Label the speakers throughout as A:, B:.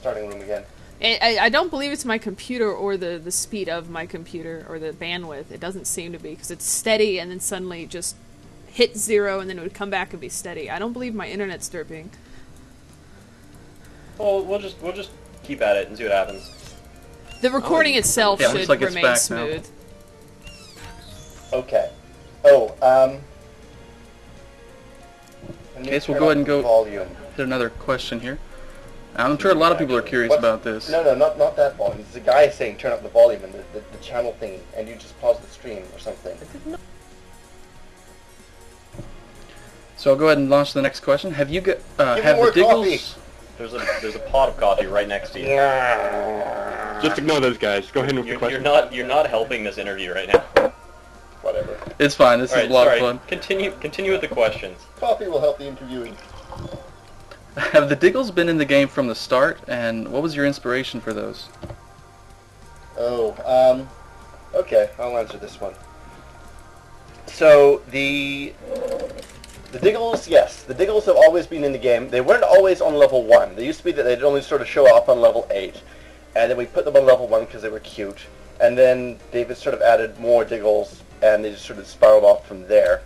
A: starting room again.
B: I don't believe it's my computer or the speed of my computer or the bandwidth. It doesn't seem to be, because it's steady and then suddenly just hit 0 and then it would come back and be steady. I don't believe my internet's derping.
C: Well, we'll just keep at it and see what happens.
B: The recording itself should remain smooth.
A: Now. Okay. Oh,
D: okay, so we'll go ahead and go
A: volume.
D: Hit another question here. I'm sure a lot of people are curious about this.
A: No, not that volume. There's a guy saying turn up the volume and the channel thing, and you just pause the stream or something.
D: So I'll go ahead and launch the next question. Have you got have
A: more
D: the
A: coffee.
D: Diggles?
C: There's a pot of coffee right next to you.
E: Just ignore those guys. Go ahead with the question.
C: You're not helping this interview right now.
A: Whatever.
D: It's fine. This is a lot of fun.
C: Continue with the questions.
A: Coffee will help the interviewing.
D: Have the Diggles been in the game from the start, and what was your inspiration for those?
A: Oh, okay, I'll answer this one. So, the Diggles, yes, the Diggles have always been in the game. They weren't always on level 1. They used to be that they'd only sort of show up on level 8, and then we put them on level 1 because they were cute, and then David sort of added more Diggles, and they just sort of spiraled off from there.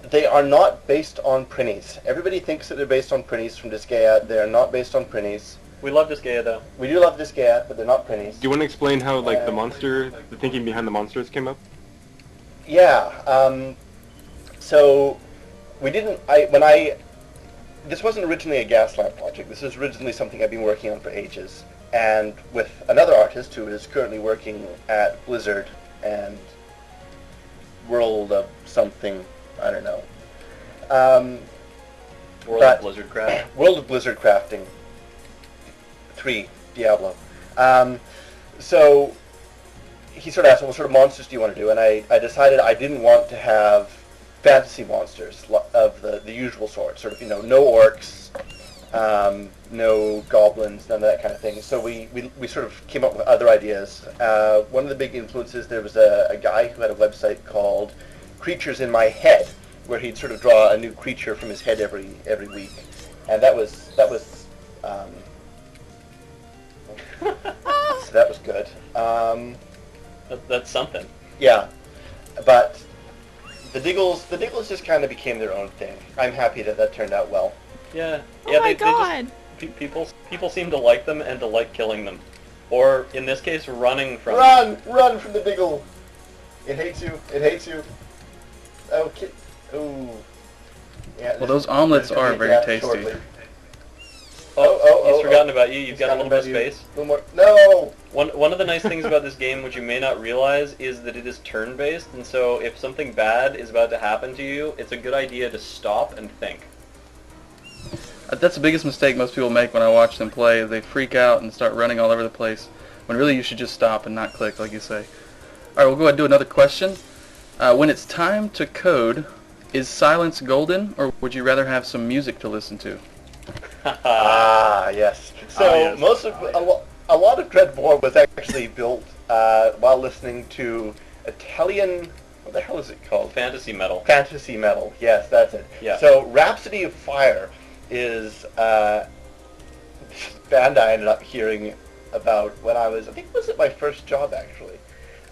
A: They are not based on Prinnies. Everybody thinks that they're based on Prinnies from Disgaea. They are not based on Prinnies.
C: We love Disgaea, though.
A: We do love Disgaea, but they're not Prinnies.
E: Do you want to explain how, like, the thinking behind the monsters came up?
A: Yeah. So we didn't. This wasn't originally a Gaslamp project. This is originally something I've been working on for ages, and with another artist who is currently working at Blizzard and World of something. I don't know.
C: World of Blizzard Craft.
A: World of Blizzard Crafting 3, Diablo. So he sort of asked, what sort of monsters do you want to do? And I decided I didn't want to have fantasy monsters of the usual sort. Sort of, no orcs, no goblins, none of that kind of thing. So we sort of came up with other ideas. One of the big influences, there was a guy who had a website called Creatures in My Head, where he'd sort of draw a new creature from his head every week, and that was so that was good.
C: That's something.
A: Yeah, but the Diggles just kind of became their own thing. I'm happy that turned out well.
C: Yeah.
B: Oh my God!
C: People seem to like them and to like killing them, or in this case, running from.
A: Run from the Diggle! It hates you. It hates you. Okay. Ooh. Yeah,
D: well, those omelets are very tasty.
A: Shortly.
C: He's forgotten about you. You've got a little bit of space.
A: A little more. No!
C: One of the nice things about this game, which you may not realize, is that it is turn-based, and so if something bad is about to happen to you, it's a good idea to stop and think.
D: That's the biggest mistake most people make when I watch them play. They freak out and start running all over the place, when really you should just stop and not click, like you say. Alright, we'll go ahead and do another question. When it's time to code, is silence golden, or would you rather have some music to listen to?
A: Yes. So most of a lot of Dredmor was actually built while listening to Italian. What the hell is it called?
C: Fantasy metal.
A: Fantasy metal. Yes, that's it.
C: Yeah.
A: So Rhapsody of Fire is band I ended up hearing about when I think was it my first job actually.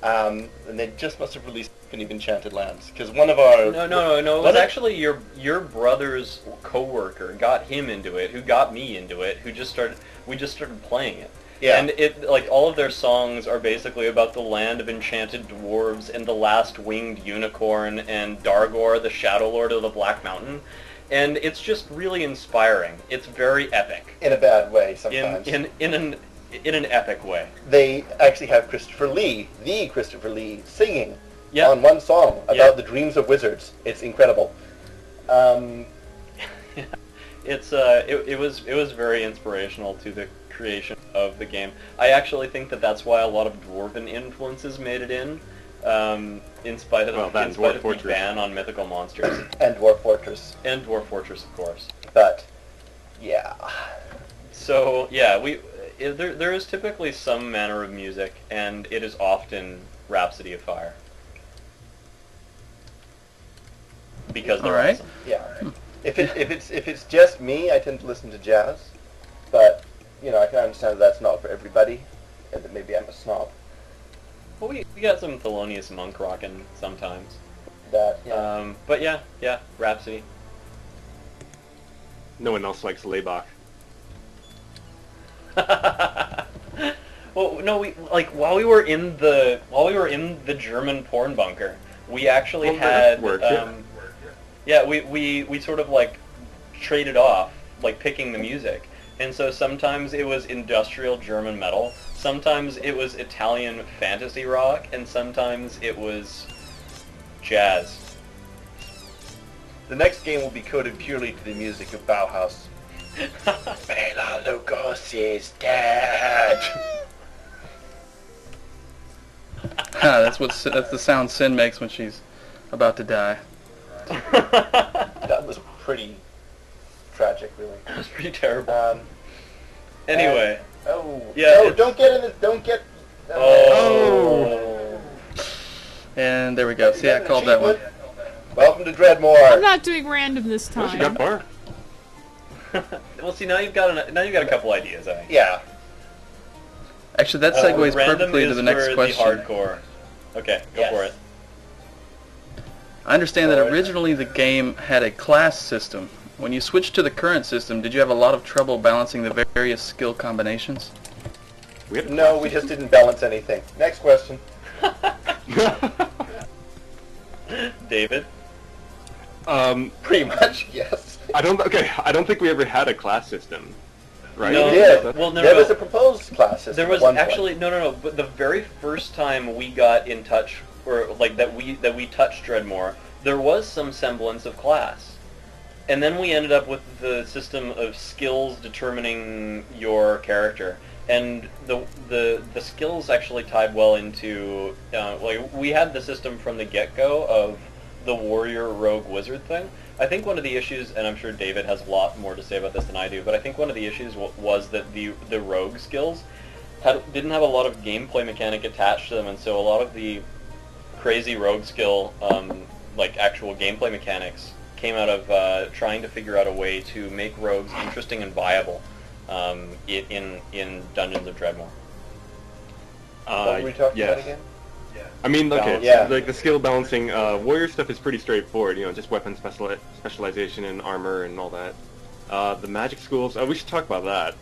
A: And they just must have released Symphony of Enchanted Lands, because one of our...
C: No, it was actually your brother's co-worker got him into it, who got me into it, we just started playing it.
A: Yeah.
C: And it, like, all of their songs are basically about the land of enchanted dwarves and the last winged unicorn and Dargor, the Shadow Lord of the Black Mountain. And it's just really inspiring. It's very epic.
A: In a bad way, sometimes.
C: In an epic way.
A: They actually have Christopher Lee, singing on one song about the dreams of wizards. It's incredible.
C: It was very inspirational to the creation of the game. I actually think that's why a lot of dwarven influences made it in spite of the ban on mythical monsters.
A: And Dwarf Fortress.
C: And Dwarf Fortress, of course.
A: But, yeah.
C: So, yeah, there is typically some manner of music, and it is often Rhapsody of Fire. Because they're awesome.
A: Yeah. If it's just me, I tend to listen to jazz. but I can understand that that's not for everybody, and that maybe I'm a snob.
C: Well, we got some Thelonious Monk rocking sometimes.
A: That yeah.
C: But yeah, Rhapsody.
E: No one else likes Laybach.
C: Well, no, while we were in the German porn bunker, we actually had we sort of like traded off, like picking the music. And so sometimes it was industrial German metal, sometimes it was Italian fantasy rock, and sometimes it was jazz.
A: The next game will be coded purely to the music of Bauhaus. Bela Lugosi's dead.
D: That's the sound Sin makes when she's about to die.
A: That was pretty tragic, really.
C: That was pretty terrible. Anyway.
A: Don't get in the... Don't get...
C: Oh.
D: And there we go. See, I called that one.
A: Welcome to Dredmor.
B: I'm not doing random this time.
E: Oh, she got far.
C: Well, see, now you've got a couple ideas, I think.
A: Yeah.
D: Actually, that segues
C: Random
D: perfectly to the next
C: for
D: question.
C: The hardcore. Okay, go for it.
D: I understand that originally the game had a class system. When you switched to the current system, did you have a lot of trouble balancing the various skill combinations?
A: No, we just didn't balance anything. Next question.
C: David?
A: Pretty much, yes.
E: I don't think we ever had a class system, right?
C: No.
A: Yeah.
C: Well, no,
A: there
C: no.
A: was a proposed class system.
C: There was
A: at one
C: actually
A: point.
C: no. But the very first time we got in touch, or like that we touched Dredmor, there was some semblance of class, and then we ended up with the system of skills determining your character, and the skills actually tied well into like we had the system from the get-go of the warrior rogue wizard thing. I think one of the issues, and I'm sure David has a lot more to say about this than I do, but I think one of the issues was that the rogue skills didn't have a lot of gameplay mechanic attached to them, and so a lot of the crazy rogue skill, like actual gameplay mechanics, came out of trying to figure out a way to make rogues interesting and viable in Dungeons of Dredmor.
A: What were we talking about again?
E: I mean, okay,
A: Yeah.
E: like the skill balancing, warrior stuff is pretty straightforward, just weapon specialization and armor and all that. The magic schools, we should talk about that.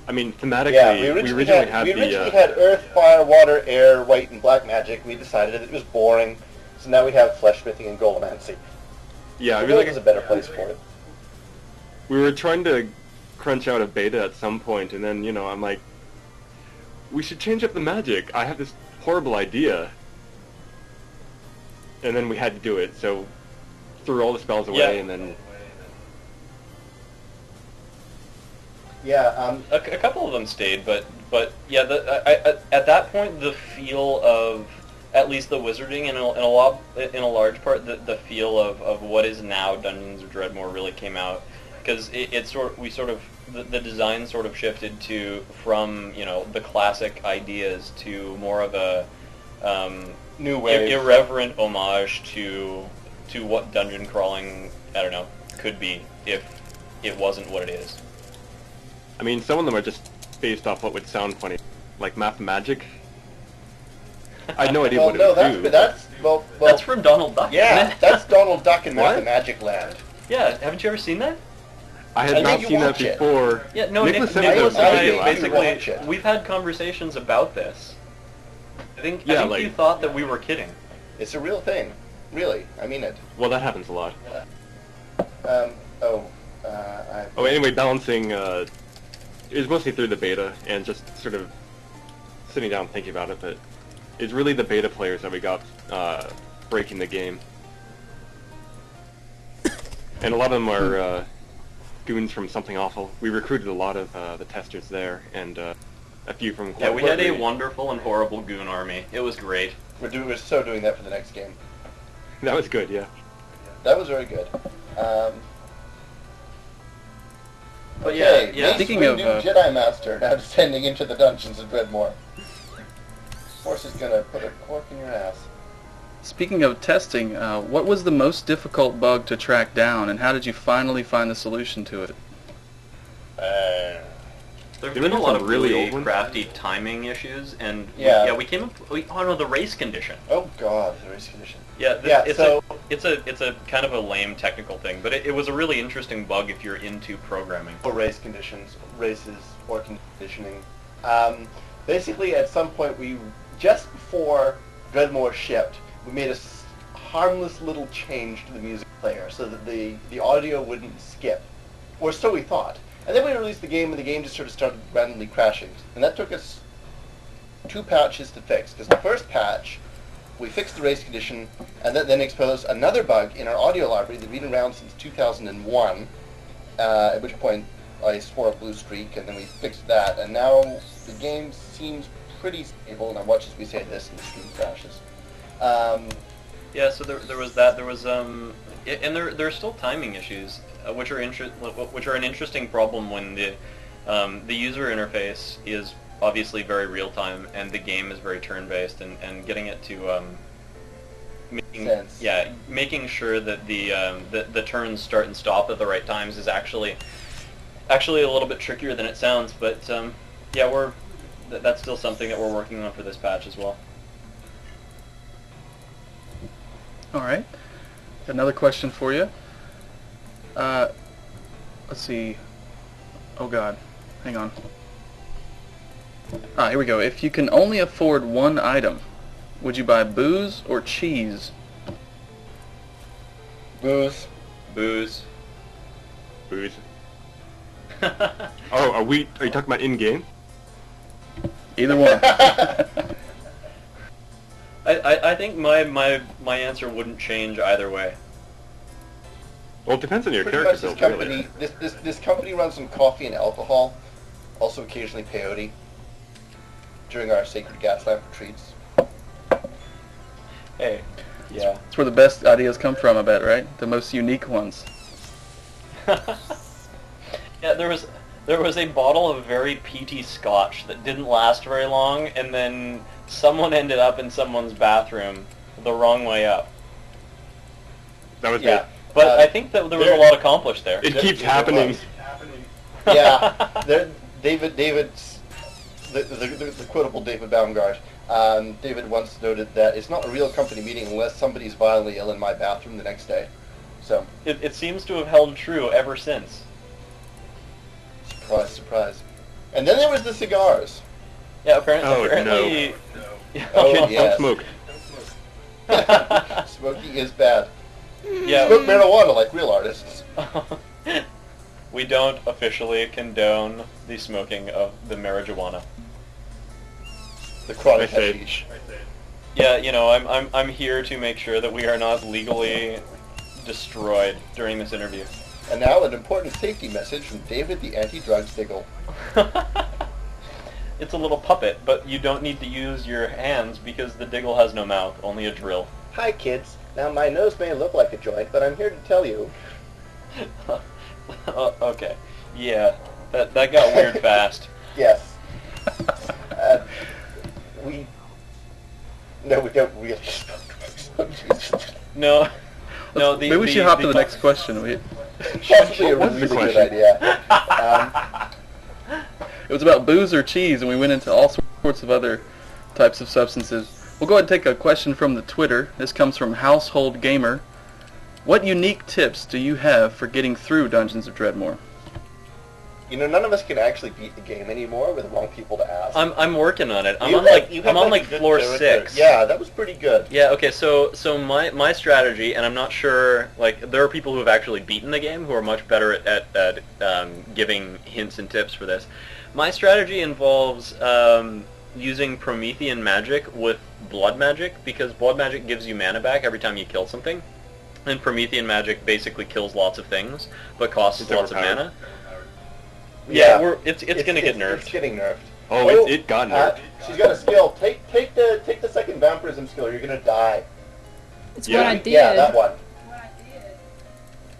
E: I mean, thematically,
A: we originally
E: had
A: had Earth, Fire, Water, Air, White, and Black magic. We decided it was boring, so now we have Fleshmithing and Golomancy.
E: Yeah,
A: I feel like there's a better place for it.
E: We were trying to crunch out a beta at some point, and then, I'm like, we should change up the magic. I have this horrible idea. And then we had to do it, so threw all the spells away, and then...
A: Yeah,
C: A couple of them stayed, but yeah, at that point the feel of at least the wizarding in a large part the feel of what is now Dungeons of Dredmor really came out, because the design sort of shifted from the classic ideas to more of a
A: new wave,
C: irreverent homage to what dungeon crawling could be if it wasn't what it is.
E: I mean, some of them are just based off what would sound funny, like Math Magic. I had no idea what it would do.
C: That's from Donald Duck.
A: Yeah,
C: isn't it?
A: that's Donald Duck in
E: What?
A: Math Magic Land.
C: Yeah, haven't you ever seen that?
E: I had
A: I
E: not
A: think you
E: seen that
A: watch it.
E: before.
C: Yeah, no,
E: Nicholas sent me
C: Nicholas
E: the
C: and I
E: video last
A: watch
C: basically,
A: it.
C: we've had conversations about this. I think
E: like-
C: you thought that we were kidding.
A: It's a real thing. Really, I mean it.
E: Well, that happens a lot. Anyway, balancing it was mostly through the beta and just sort of sitting down and thinking about it, but it's really the beta players that we got breaking the game. And a lot of them are goons from Something Awful. We recruited a lot of the testers there, and a few from...
C: Yeah, we had a wonderful and horrible goon army. It was great.
A: We're doing that for the next game.
E: That was good, yeah.
A: That was very good.
C: But
A: Okay,
C: yeah.
A: Mace
D: Speaking of,
A: Windu Jedi Master now descending into the dungeons of Dredmor. Force is gonna put a cork in your ass.
D: Speaking of testing, what was the most difficult bug to track down, and how did you finally find the solution to it?
C: There've
E: They
C: been a
E: have
C: lot
E: some
C: of
E: really
C: really
E: old ones.
C: crafty timing issues, and
A: Yeah.
C: we came up. Oh no, the race condition.
A: Oh god, the race condition.
C: Yeah,
A: Yeah,
C: it's
A: so-
C: it's a kind of a lame technical thing, but it was a really interesting bug if you're into programming.
A: Or race conditions, races, or conditioning. Basically, at some point, just before Dredmor shipped, we made a harmless little change to the music player so that the audio wouldn't skip, or so we thought. And then we released the game, and the game just sort of started randomly crashing. And that took us 2 patches to fix, because the first patch, we fixed the race condition, and then exposed another bug in our audio library that had been around since 2001, at which point I swore a blue streak, and then we fixed that, and now the game seems pretty stable, and I watch as we say this, and the stream crashes.
C: Yeah, so there was that. There was and there are still timing issues, which are an interesting problem when the user interface is obviously very real time and the game is very turn based, and getting it to making sure that the turns start and stop at the right times is actually a little bit trickier than it sounds. But yeah, that's still something that we're working on for this patch as well.
D: All right. Got another question for you. Let's see. Oh God, hang on. Here we go. If you can only afford one item, would you buy booze or cheese?
A: Booze.
C: Booze.
E: Booze. Oh, are you talking about in-game?
D: Either one.
C: I think my answer wouldn't change either way.
E: Well, it depends on your
A: Pretty
E: character
A: much
E: build,
A: this
E: really.
A: company, this company runs some coffee and alcohol, also occasionally peyote, during our sacred Gaslamp retreats.
C: Hey, yeah.
D: That's where the best ideas come from, I bet, right? The most unique ones.
C: Yeah, there was a bottle of very peaty scotch that didn't last very long, and then someone ended up in someone's bathroom the wrong way up.
E: That was
A: Yeah.
E: me.
C: But I think that there was a lot accomplished there.
E: It keeps happening.
A: Yeah, David's the quotable David Baumgart. David once noted that it's not a real company meeting unless somebody's violently ill in my bathroom the next day. So,
C: It seems to have held true ever since.
A: surprise, surprise. And then there was the cigars.
C: Yeah, apparently.
E: Oh,
C: apparently
A: Oh,
E: Kids,
A: yes.
E: don't smoke.
A: Smoking is bad.
C: Yeah.
A: Smoke marijuana like real artists.
C: We don't officially condone the smoking of the marijuana.
A: The chronic
E: I say.
A: hashish.
C: Yeah, I'm here to make sure that we are not legally destroyed during this interview.
A: And now an important safety message from David the anti-drugs diggle.
C: It's a little puppet, but you don't need to use your hands because the diggle has no mouth, only a drill.
A: Hi kids. Now my nose may look like a joint, but I'm here to tell you.
C: Okay. Yeah, that got weird fast.
A: Yes. No, we don't really smoke drugs.
C: No,
D: Maybe we should hop to the next question.
A: Possibly a
E: What was
A: really
E: the
A: good
E: question?
A: idea.
D: It was about booze or cheese, and we went into all sorts of other types of substances. We'll go ahead and take a question from the Twitter. This comes from Household Gamer. What unique tips do you have for getting through Dungeons of Dredmor?
A: You know, none of us can actually beat the game anymore. We're the wrong people to ask.
C: I'm working on it. I'm
A: You
C: on
A: had
C: like
A: a good
C: floor
A: character.
C: 6.
A: Yeah, that was pretty good.
C: Yeah, okay, so my strategy, and I'm not sure, like, there are people who have actually beaten the game who are much better at giving hints and tips for this. My strategy involves using Promethean magic with blood magic, because blood magic gives you mana back every time you kill something, and Promethean magic basically kills lots of things, but costs
E: It's
C: lots of
E: overpowered.
C: mana.
A: Yeah.
C: Yeah, it's gonna get nerfed.
A: It's getting nerfed.
E: Oh, it got nerfed.
A: She's got a skill. Take the second vampirism skill. You're gonna die.
B: It's
E: Yeah.
B: what I did.
A: Yeah, that one.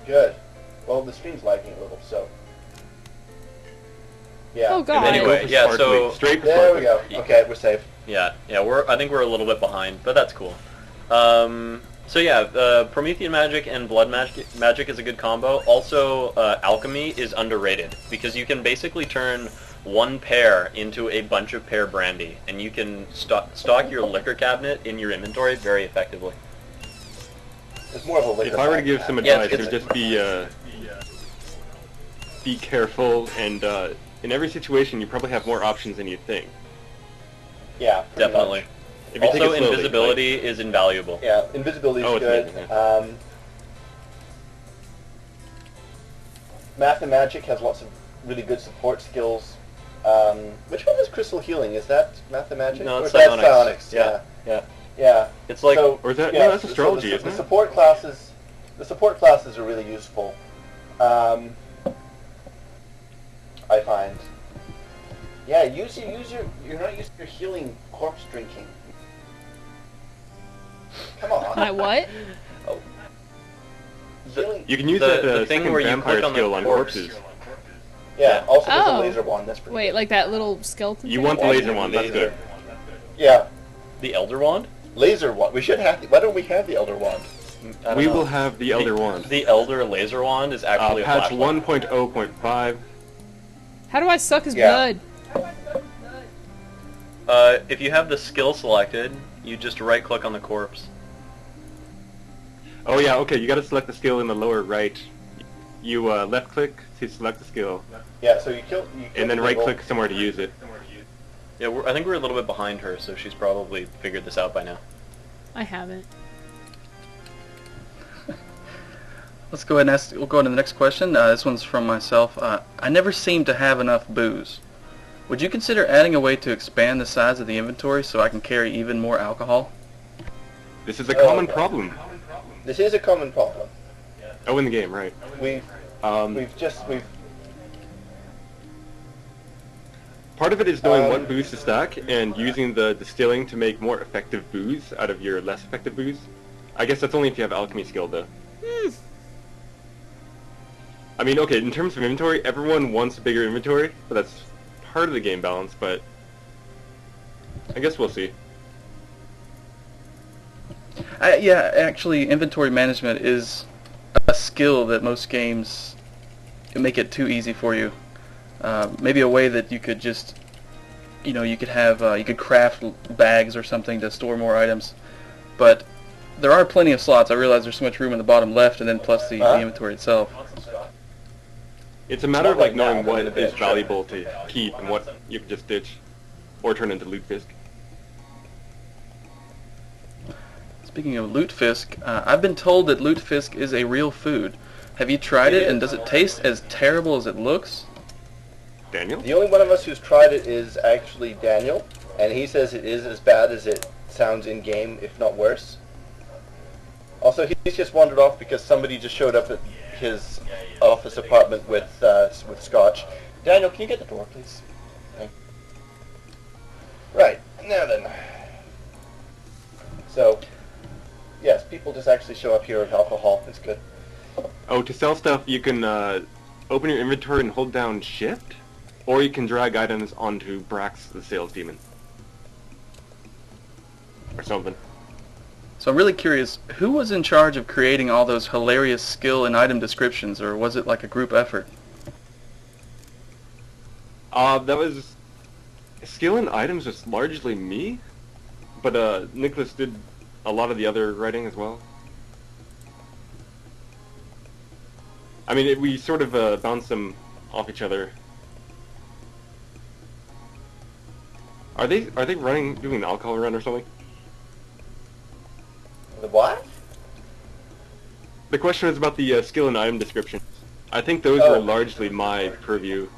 A: Good. Well, the stream's lagging a little, so. Yeah.
B: Oh, God.
C: Anyway,
E: Go for
C: yeah,
E: sparkly.
C: so-
E: Straight for
A: There we
E: sparkly.
A: go. Okay, we're safe.
C: Yeah, I think we're a little bit behind, but that's cool. So yeah, Promethean magic and blood magic is a good combo. Also, alchemy is underrated because you can basically turn one pear into a bunch of pear brandy, and you can stock your liquor cabinet in your inventory very effectively.
A: It's more of a liquor.
E: If I were to give some
C: Yeah,
E: advice, it would just be careful, and in every situation, you probably have more options than you think.
A: Yeah, pretty
C: Definitely.
A: much.
E: If you take
C: Also,
E: it slowly,
C: invisibility is invaluable.
A: Yeah, invisibility is
E: Oh, it's
A: good.
E: amazing,
A: Math and Magic has lots of really good support skills. Which one is Crystal Healing? Is that Math and Magic?
C: No,
A: or
C: it's
A: that's
C: psionics.
A: psionics.
C: Yeah.
A: Yeah.
C: It's like,
E: Or is that-
A: yeah,
E: no, that's astrology,
A: the
E: isn't it?
A: support classes, the support classes are really useful. I find. Yeah, you're not using your healing corpse drinking. Come on.
B: My what?
A: Healing.
E: You can use
C: The
E: that
C: thing
E: second
C: where you
E: vampire
C: click on the
E: skill on
C: corpse.
E: corpses.
A: Yeah. Also, there's
B: Oh.
A: a laser wand. That's pretty.
B: Wait,
A: good.
B: like that little skeleton
E: You
B: thing?
E: want the laser one, that's good.
A: Yeah,
C: the Elder Wand?
A: laser wand. We should have. Why don't we have the Elder Wand?
C: I don't
E: We
C: know.
E: will have the Elder Wand.
C: The Elder Laser Wand is actually a
E: Patch
C: flashlight.
E: 1.0.5.
B: How do I suck his
A: Yeah.
B: blood?
C: If you have the skill selected, you just right-click on the corpse.
E: Oh yeah, okay, you gotta select the skill in the lower right. You left-click to select the skill,
A: Yeah. So you kill.
E: and then
A: the
E: right-click somewhere to use it.
C: Yeah, I think we're a little bit behind her, so she's probably figured this out by now.
B: I haven't.
D: Let's go ahead and we'll go on to the next question. This one's from myself. I never seem to have enough booze. Would you consider adding a way to expand the size of the inventory so I can carry even more alcohol?
E: This is a
A: Oh,
E: common
A: okay.
E: problem.
A: This is a common problem.
E: Oh, in the game, right.
A: We've
E: Part of it is knowing
A: Um,
E: what booze to stack and using the distilling to make more effective booze out of your less effective booze. I guess that's only if you have alchemy skill, though. I mean, okay, in terms of inventory, everyone wants a bigger inventory, but that's part of the game balance, but I guess we'll see.
D: Yeah, actually, inventory management is a skill that most games make it too easy for you. Maybe a way that you could just, you could have, you could craft bags or something to store more items. But there are plenty of slots. I realize there's so much room in the bottom left, and then plus the inventory itself.
E: It's a matter of
A: Not
E: like
A: right now,
E: knowing
A: but
E: what
A: in a bit,
E: is valuable to keep and what you can just ditch or turn into loot fisk.
D: Speaking of lutefisk, I've been told that lutefisk is a real food. Have you tried
A: It
D: it, and
A: is.
D: does it taste as terrible as it looks?
E: Daniel?
A: The only one of us who's tried it is actually Daniel, and he says it is as bad as it sounds in game, if not worse. Also, he's just wandered off because somebody just showed up at his office apartment with scotch. Daniel, can you get the door, please? Thank you. Right, now then. So, yes, people just actually show up here with alcohol. It's good.
E: Oh, to sell stuff, you can open your inventory and hold down shift, or you can drag items onto Brax, the sales demon. Or something.
D: So I'm really curious, who was in charge of creating all those hilarious skill and item descriptions, or was it like a group effort?
E: That was... Skill and items was largely me, but Nicholas did a lot of the other writing as well. I mean, we sort of bounced them off each other. Are they doing an alcohol run or something?
A: The what?
E: The question was about the skill and item descriptions. I think those
A: Oh.
E: were largely my purview.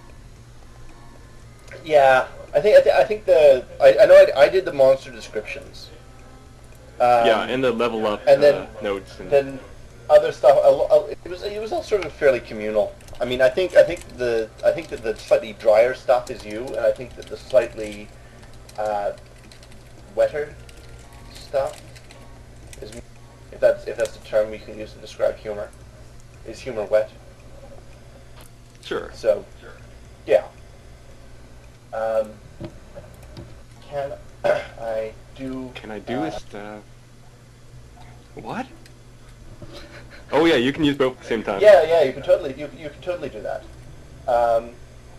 A: Yeah, I think I know I did the monster descriptions.
E: Yeah, and the level up
A: and then-
E: notes. And
A: Then other stuff. It was all sort of fairly communal. I mean, I think that the slightly drier stuff is you, and I think that the slightly wetter stuff is me. If that's the term we can use to describe humor. Is humor wet?
E: Sure.
A: So, yeah. Can I do?
E: Can I do a staff? What? Oh yeah, you can use both at the same time.
A: Yeah, you can totally do that.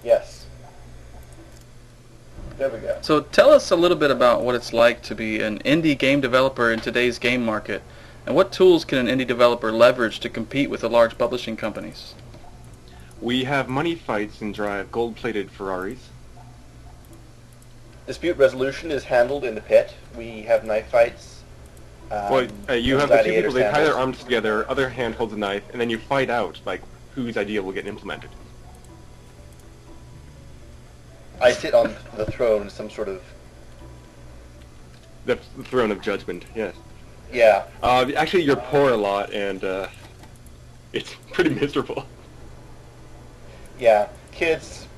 A: Yes. There we go.
D: So tell us a little bit about what it's like to be an indie game developer in today's game market, and what tools can an indie developer leverage to compete with the large publishing companies?
E: We have money fights and drive gold-plated Ferraris.
A: Dispute resolution is handled in the pit. We have knife fights.
E: You have the two
A: gladiator
E: people, they tie their
A: sandals.
E: arms together, other hand holds a knife, and then you fight out, like, whose idea will get implemented.
A: I sit on the throne, some sort of...
E: The throne of judgment, yes.
A: Yeah.
E: Actually, you're poor a lot, and it's pretty miserable.
A: Yeah. Kids,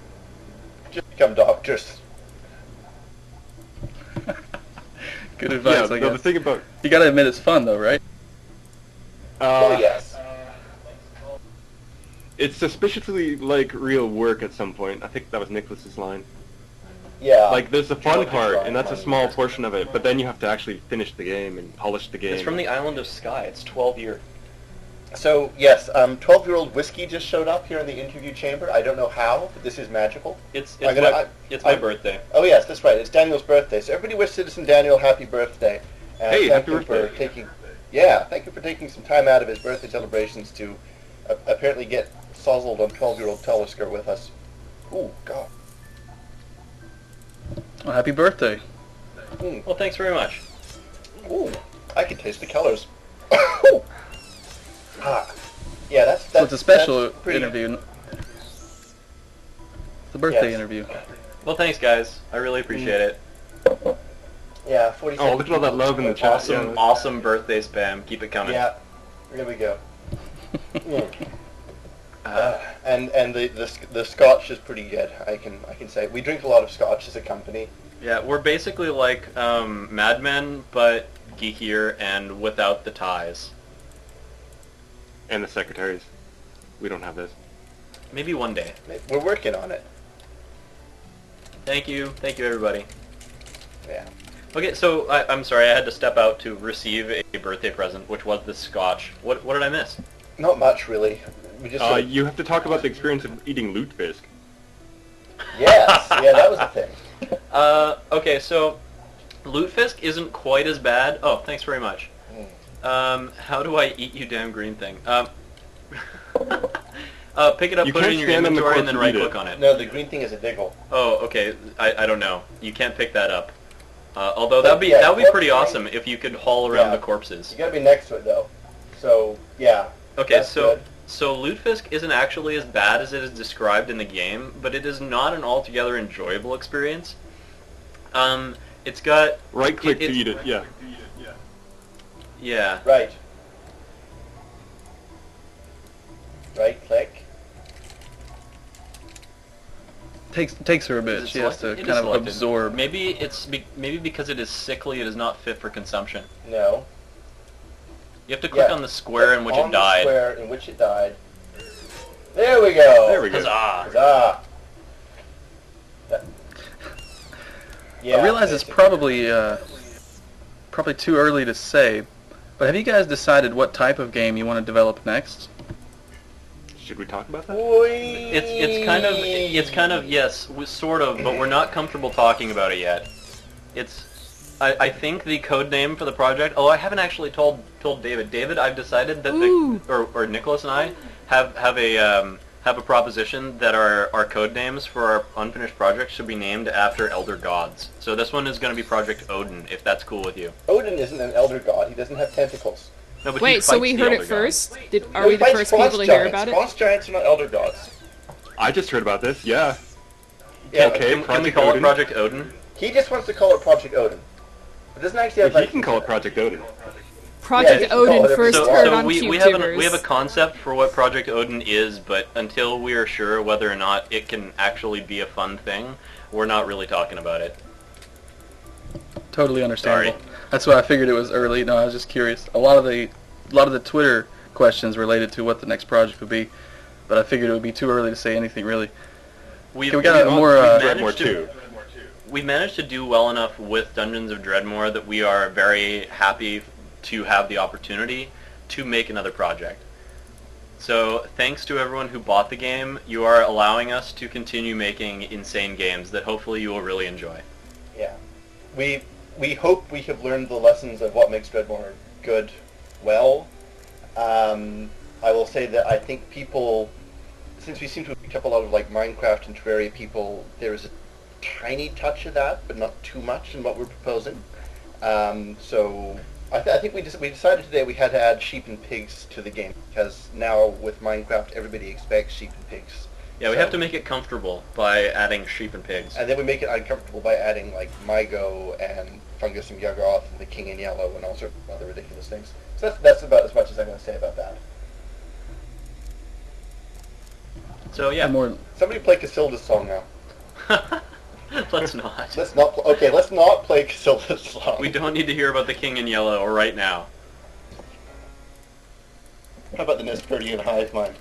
A: just become doctors.
D: Good advice,
E: Yeah,
D: I
E: the
D: guess.
E: thing about...
D: You gotta admit it's fun, though, right?
A: Oh, yes.
E: It's suspiciously like real work at some point. I think that was Nicholas's line.
A: Yeah.
E: Like, there's the fun part, and that's a small portion of it, but then you have to actually finish the game and polish the game.
C: It's from the island of Skye. It's 12 year.
A: So, yes, 12-year-old whiskey just showed up here in the interview chamber. I don't know how, but this is magical.
C: It's
A: I-
C: my birthday.
A: Oh, yes, that's right. It's Daniel's birthday. So everybody wish Citizen Daniel happy birthday. And
E: Hey,
A: thank
E: happy
A: you for
E: birthday.
A: thank you for taking some time out of his birthday celebrations to apparently get sozzled on 12-year-old Telescar with us. Ooh, God.
D: Well, happy birthday.
A: Mm.
C: Well, thanks very much.
A: Ooh, I can taste the colors. Ah. Yeah, that's
D: So it's a special
A: that's pretty-
D: interview. It's a birthday
A: Yes.
D: interview.
C: Well, thanks, guys. I really appreciate it.
A: Yeah, 47.
E: Oh, look at all that love in the chat.
C: Awesome,
E: Yeah.
C: awesome birthday spam. Keep it coming.
A: Yeah, here we go. Mm.
C: Uh,
A: And the scotch is pretty good. I can say we drink a lot of scotch as a company.
C: yeah, we're basically like Mad Men, but geekier and without the ties.
E: And the secretaries. We don't have this.
C: Maybe one day.
A: We're working on it.
C: Thank you, everybody.
A: Yeah.
C: Okay, so I'm sorry, I had to step out to receive a birthday present, which was the scotch. What did I miss?
A: Not much really. We just sort of-
E: You have to talk about the experience of eating lutefisk.
A: yes, yeah, that was the thing.
C: Okay, so lutefisk isn't quite as bad. Oh, thanks very much. How do I eat you damn green thing? Pick it up,
E: You
C: put it
E: can't
C: in your
E: stand on the
C: inventory, and
E: corpse
C: then
E: and eat
C: right-click
E: it.
C: on it.
A: No, the green thing is a diggle.
C: Oh, okay. I don't know. You can't pick that up. Although
A: But,
C: that'd
A: yeah,
C: be pretty
A: corpse
C: awesome if you could haul around
A: Yeah.
C: the corpses.
A: You gotta be next to it though. So yeah.
C: Okay,
A: that's
C: so
A: good.
C: so lutefisk isn't actually as bad as it is described in the game, but it is not an altogether enjoyable experience. It's got
E: Right click to
C: it's-
E: eat it, yeah.
C: yeah.
A: Right. Right click.
D: Takes her a bit.
C: Is it
D: She has to
C: selected? It
D: kind
C: is
D: of
C: selected.
D: absorb.
C: Maybe because it is sickly, it is not fit for consumption.
A: No.
C: You have to click
A: Yeah.
C: on the square in which
A: On
C: it died.
A: The square in which it died. There we go.
E: There we go.
C: Huzzah!
A: Huzzah. That- Yeah,
D: I realize it's
A: basically.
D: probably too early to say, but have you guys decided what type of game you want to develop next?
E: Should we talk about that?
C: It's kind of yes, sort of, but we're not comfortable talking about it yet. I think the code name for the project. Oh, I haven't actually told David. David, I've decided that
B: Ooh.
C: or Nicholas and I have a proposition that our code names for our unfinished project should be named after elder gods. So this one is going to be Project Odin, if that's cool with you.
A: Odin isn't an elder god. He doesn't have tentacles.
C: No, but he
B: Wait, so
C: fights
B: we
C: the
B: heard
C: elder
B: it
C: god.
B: first? Are
A: No,
B: we
A: he
B: the
A: fights
B: first people
A: frost
B: to hear
A: giants.
B: about it?
A: Frost giants are not elder gods.
E: I just heard about this, yeah.
A: Yeah,
E: Okay.
C: Can we
E: Project
C: call
E: Odin?
C: it Project Odin?
A: He just wants to call it Project Odin. It doesn't actually have
E: Well, he
A: like...
E: can call it Project Odin.
B: Project
A: Yeah, you can call it
B: Odin
A: whatever
B: first
A: you
C: So,
A: want.
B: heard
C: so
B: on
C: we have a
B: CubeTubers.
C: concept for what Project Odin is, but until we are sure whether or not it can actually be a fun thing, we're not really talking about it.
D: Totally understandable.
C: Sorry.
D: That's why I figured it was early. No, I was just curious. A lot of the Twitter questions related to what the next project would be, but I figured it would be too early to say anything really.
C: We've,
D: Okay, we got a more.
E: Dredmor too.
C: we managed to do well enough with Dungeons of Dredmor that we are very happy to have the opportunity to make another project. So thanks to everyone who bought the game. You are allowing us to continue making insane games that hopefully you will really enjoy.
A: Yeah. We hope we have learned the lessons of what makes Dredmor good well. I will say that I think people, since we seem to have picked up a lot of like Minecraft and Terraria people, there is a tiny touch of that, but not too much in what we're proposing. So I think we decided today we had to add sheep and pigs to the game, because now with Minecraft everybody expects sheep and pigs.
C: Yeah, we have to make it comfortable by adding sheep and pigs.
A: And then we make it uncomfortable by adding like Mygo and Fungus and Yuggoth and the King in Yellow and all sorts of other ridiculous things. So that's about as much as I'm going to say about that.
C: So yeah,
A: Somebody play Casilda's song now.
C: let's not.
A: Let's not. Let's not play Casilda's song.
C: We don't need to hear about the King in Yellow right now.
A: How about the Nespertian hive mind?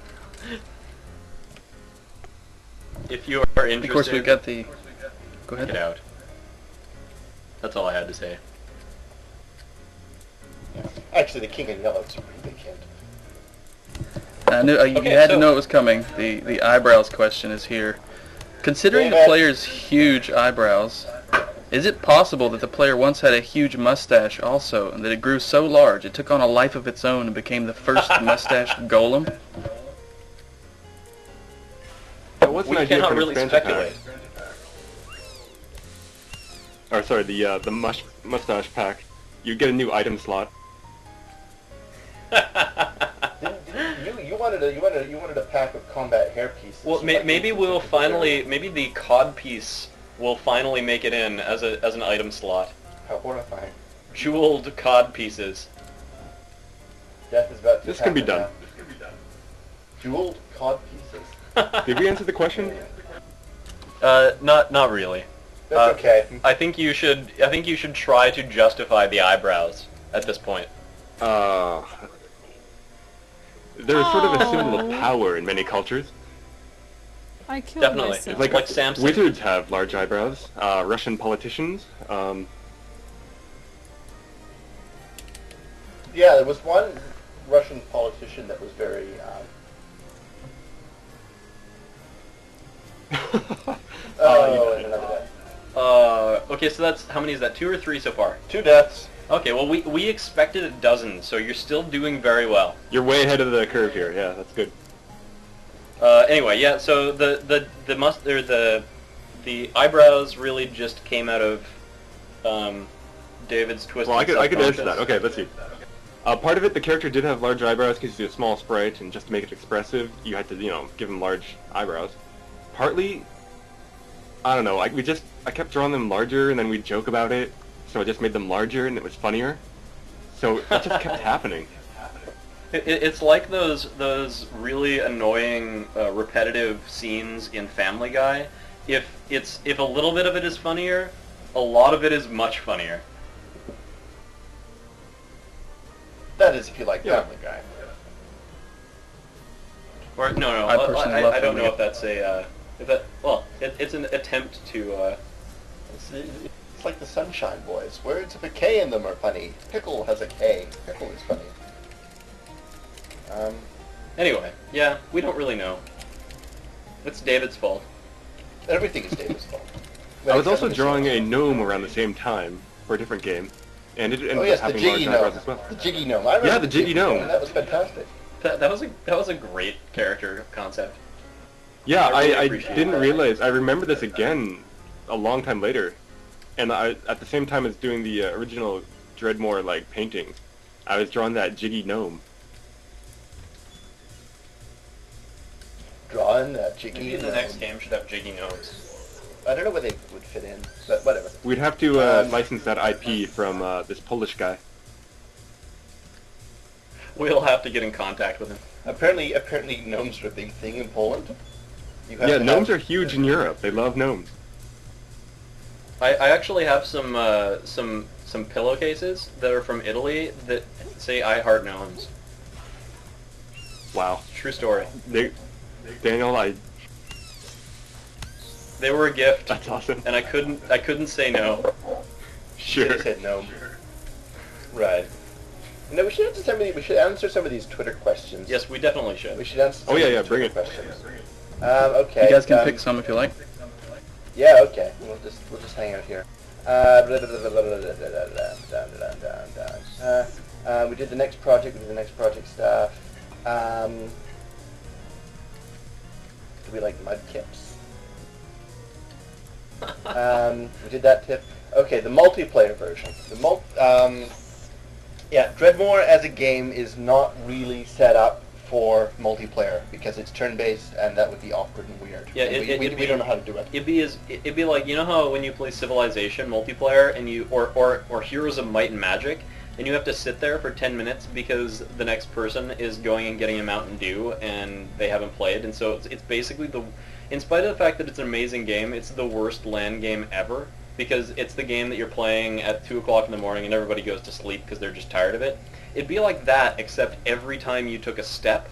C: If you are interested,
D: Of course, we've got the... Go ahead.
C: get out. That's all I had to say.
A: Yeah. Actually, the King in Yellow is a pretty big hint.
D: I knew you
C: Okay,
D: had to
C: so-
D: know it was coming. The eyebrows question is here. Considering the player's huge eyebrows, is it possible that the player once had a huge mustache also, and that it grew so large it took on a life of its own and became the first mustache golem?
E: What's an
C: We
E: idea
C: cannot
E: for an
C: really
E: expansion
C: speculate.
E: pack? Or sorry, the mustache pack. You get a new item slot.
A: You wanted a pack of combat hair pieces.
C: Well, maybe we'll finally, maybe the cod piece will finally make it in as an item slot.
A: How horrifying!
C: Jeweled cod pieces.
A: Death is about to
E: This can be
A: happen
E: done.
A: now. Jeweled cod pieces.
E: Did we answer the question?
C: Not really.
A: That's okay.
C: I think you should try to justify the eyebrows at this point.
E: They're sort of a symbol of power in many cultures.
B: I killed
C: Definitely.
B: myself.
C: Like Samson.
E: Wizards have large eyebrows. Russian politicians.
A: Yeah, there was one Russian politician that was very. And another death.
C: Okay, so that's, how many is that? 2 or 3 so far?
A: 2 deaths.
C: Okay, well we expected a dozen, so you're still doing very well.
E: You're way ahead of the curve here. Yeah, that's good.
C: Anyway, yeah. So the eyebrows really just came out of David's twisted.
E: Well, I could answer
C: subconscious.
E: that. Okay, let's see. Part of it, the character did have large eyebrows because he's a small sprite, and just to make it expressive, you had to, give him large eyebrows. Partly, I don't know. I kept drawing them larger, and then we'd joke about it, so I just made them larger, and it was funnier. So that just kept happening.
C: It's like those really annoying repetitive scenes in Family Guy. If a little bit of it is funnier, a lot of it is much funnier.
A: That is, if you like
E: Yeah.
A: Family Guy.
C: Or no,
D: I personally love
C: I don't
D: Family
C: know
D: Guy.
C: if that's it's an attempt to.
A: It's like the Sunshine Boys. Words with a K in them are funny. Pickle has a K. Pickle is funny.
C: Anyway, yeah, we don't really know. It's David's fault.
A: Everything is David's fault.
E: I was also drawing a gnome around the same time for a different game, and it ended
A: Oh yes,
E: up
A: the
E: having large
A: Jiggy
E: eyebrows
A: Gnome.
E: as well.
A: The Jiggy Gnome. I remember
E: Yeah, the Jiggy Gnome.
A: That was fantastic.
C: That was a great character concept.
E: Yeah,
C: I really
E: I
C: appreciate
E: didn't
C: that.
E: realize. I remember this again a long time later, and at the same time as doing the original Dredmor painting, I was drawing that Jiggy Gnome.
A: Drawing that Jiggy
C: Maybe the
A: Gnome.
C: next game should have Jiggy Gnomes.
A: I don't know where they would fit in, but whatever.
E: We'd have to license that IP from this Polish guy.
C: We'll have to get in contact with him.
A: Apparently gnomes are a big thing in Poland.
E: Yeah, gnomes are huge in Europe. They love gnomes.
C: I actually have some pillowcases that are from Italy that say "I heart gnomes."
E: Wow.
C: True story.
E: Daniel,
C: They were a gift,
E: that's awesome.
C: and I couldn't say no.
E: Sure.
A: They said gnome. Right. No, we should answer some of these. We should answer some of these Twitter questions.
C: Yes, we definitely should.
A: We should answer.
E: Oh yeah,
A: these
E: bring
A: Twitter
E: it.
A: questions. Okay.
D: You guys can pick some if you like.
A: Yeah. Okay. We'll just hang out here. We did the next project. We did the next project stuff. Do we like mudkips? We did that tip. Okay, the multiplayer version. Yeah, Dredmor as a game is not really set up for multiplayer because it's turn-based and that would be awkward and weird.
C: Yeah,
A: And we don't know how to do it.
C: It'd be like, you know how when you play Civilization multiplayer and or Heroes of Might and Magic, and you have to sit there for 10 minutes because the next person is going and getting a Mountain Dew and they haven't played, and so it's basically in spite of the fact that it's an amazing game, it's the worst LAN game ever because it's the game that you're playing at 2 o'clock in the morning and everybody goes to sleep because they're just tired of it. It'd be like that, except every time you took a step,